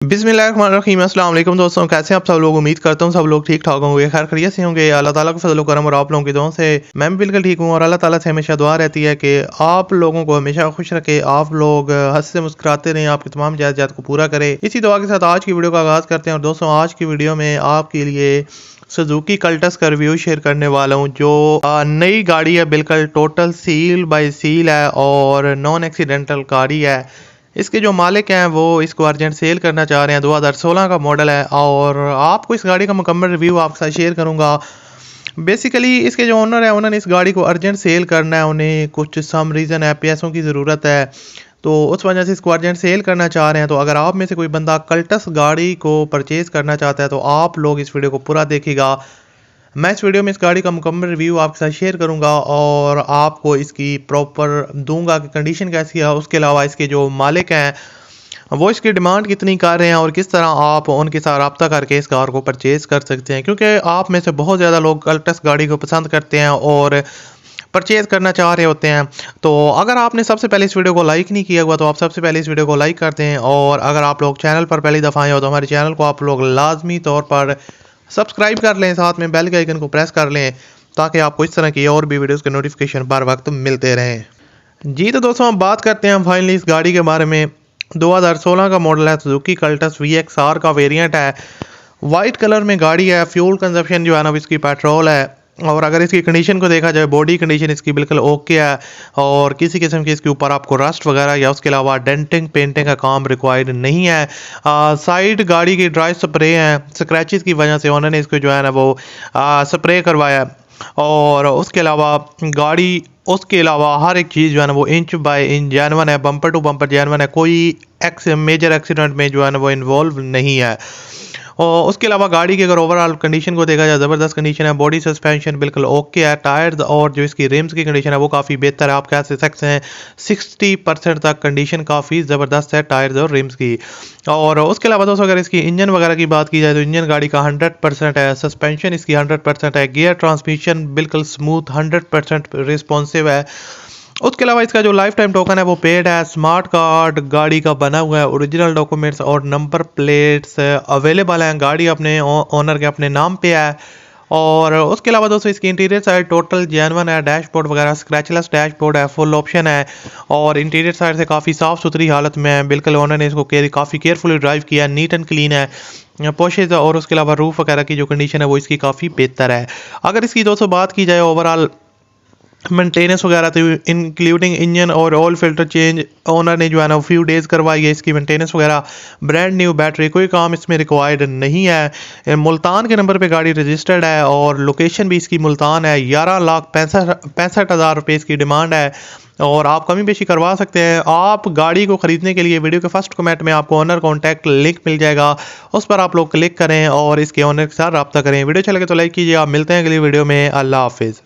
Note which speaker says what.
Speaker 1: बिस्मिल्लाहिर्रहमानिर्रहीम। अस्सलाम वालेकुम दोस्तों, कैसे हैं आप सब लोग। उम्मीद करता हूँ सब लोग ठीक ठाक होंगे, खैर खैरियत से होंगे। अल्लाह ताला का फजल करम और आप लोगों की दुआओं से मैं भी बिल्कुल ठीक हूँ। और अल्लाह ताला से हमेशा दुआ रहती है कि आप लोगों को हमेशा खुश रखे, आप लोग हंसते मुस्कुराते रहें, आपकी तमाम जायज़ात को पूरा करे। इसी दुआ के साथ आज की वीडियो का आगाज़ करते हैं। और दोस्तों, आज की वीडियो में आपके लिए सुजुकी कल्टस का रिव्यू शेयर करने वाला हूँ, जो नई गाड़ी है, बिल्कुल टोटल सील बाय सील है और नॉन एक्सीडेंटल गाड़ी है। इसके जो मालिक हैं वो इसको अर्जेंट सेल करना चाह रहे हैं। 2016 का मॉडल है और आपको इस गाड़ी का मुकम्मल रिव्यू आपके साथ शेयर करूंगा। बेसिकली इसके जो ओनर है, उन्होंने इस गाड़ी को अर्जेंट सेल करना है, उन्हें कुछ सम रीज़न है, पैसों की ज़रूरत है, तो उस वजह से इसको अर्जेंट सेल करना चाह रहे हैं। तो अगर आप में से कोई बंदा कल्टस गाड़ी को परचेज़ करना चाहता है तो आप लोग इस वीडियो को पूरा देखिएगा। मैं इस वीडियो में इस गाड़ी का मुकम्मल रिव्यू आपके साथ शेयर करूंगा और आपको इसकी प्रॉपर दूंगा कि कंडीशन कैसी है। उसके अलावा इसके जो मालिक हैं वो इसकी डिमांड कितनी कर रहे हैं और किस तरह आप उनके साथ रब्ता करके इस कार को परचेज़ कर सकते हैं, क्योंकि आप में से बहुत ज़्यादा लोग कल्टस गाड़ी को पसंद करते हैं और परचेज़ करना चाह रहे होते हैं। तो अगर आपने सबसे पहले इस वीडियो को लाइक नहीं किया हुआ तो आप सबसे पहले इस वीडियो को लाइक करते हैं। और अगर आप लोग चैनल पर पहली दफ़ा आए हो तो हमारे चैनल को आप लोग लाजमी तौर पर सब्सक्राइब कर लें, साथ में बेल के आइकन को प्रेस कर लें ताकि आपको इस तरह की और भी वीडियोस के नोटिफिकेशन बर वक्त मिलते रहें। जी तो दोस्तों, हम बात करते हैं फाइनली इस गाड़ी के बारे में। 2016 का मॉडल है, सुजुकी कल्टस VXR का वेरिएंट है, वाइट कलर में गाड़ी है। फ्यूल कंजप्शन जो है ना इसकी पेट्रोल है। और अगर इसकी कंडीशन को देखा जाए, बॉडी कंडीशन इसकी बिल्कुल ओके है और किसी किस्म की इसके ऊपर आपको रस्ट वगैरह या उसके अलावा डेंटिंग पेंटिंग का काम रिक्वायर्ड नहीं है। साइड गाड़ी की ड्राई स्प्रे हैं, स्क्रैचेस की वजह से उन्होंने इसको जो है ना वो स्प्रे करवाया। और उसके अलावा गाड़ी उसके अलावा हर एक चीज़ जो है ना वो इंच बाय इंच जेन्युइन है, बम्पर टू बम्पर जेन्युइन है, कोई मेजर एक्सीडेंट में जो है ना वो इन्वॉल्व नहीं है। और उसके अलावा गाड़ी की अगर ओवरऑल कंडीशन को देखा जाए, ज़बरदस्त कंडीशन है। बॉडी सस्पेंशन बिल्कुल ओके है। टायर्स और जो इसकी रिम्स की कंडीशन है वो काफ़ी बेहतर है। आप कह सकते हैं 60% तक कंडीशन काफ़ी ज़बरदस्त है टायर्स और रिम्स की। और उसके अलावा दोस्तों, अगर इसकी इंजन वगैरह की बात की जाए तो इंजन गाड़ी का 100% है। सस्पेंशन इसकी 100% है। गियर ट्रांसमिशन बिल्कुल स्मूथ 100% रिस्पॉन्सिव है। उसके अलावा इसका जो लाइफ टाइम टोकन है वो पेड है। स्मार्ट कार्ड गाड़ी का बना हुआ है, ओरिजिनल डॉक्यूमेंट्स और नंबर प्लेट्स अवेलेबल हैं। गाड़ी अपने ओनर के अपने नाम पे है। और उसके अलावा दोस्तों, इसकी इंटीरियर साइड टोटल जेन्युइन है। डैशबोर्ड वगैरह स्क्रैचलेस डैशबोर्ड है, फुल ऑप्शन है और इंटीरियर साइड से काफ़ी साफ़ सुथरी हालत में है। बिल्कुल ओनर ने इसको काफ़ी केयरफुली ड्राइव किया है, नीट एंड क्लीन है। पोशेज और उसके अलावा रूफ वगैरह की जो कंडीशन है वो इसकी काफ़ी बेहतर है। अगर इसकी दोस्तों बात की जाए ओवरऑल मेंटेनेंस वगैरह तो इंक्लूडिंग इंजन और ऑयल फिल्टर चेंज ओनर ने जो है ना फ्यू डेज़ करवाई है। इसकी मेंटेनेंस वगैरह ब्रांड न्यू बैटरी, कोई काम इसमें रिक्वायर्ड नहीं है। मुल्तान के नंबर पे गाड़ी रजिस्टर्ड है और लोकेशन भी इसकी मुल्तान है। 11,65,000 रुपये इसकी डिमांड है और आप कमी बेशी करवा सकते हैं। आप गाड़ी को ख़रीदने के लिए वीडियो के फर्स्ट कमेंट में आपको ओनर कॉन्टैक्ट लिंक मिल जाएगा, उस पर आप लोग क्लिक करें और इसके ओनर के साथ रब्ता करें। वीडियो अच्छा लगे तो लाइक कीजिए। आप मिलते हैं अगली वीडियो में। अल्लाह हाफिज़।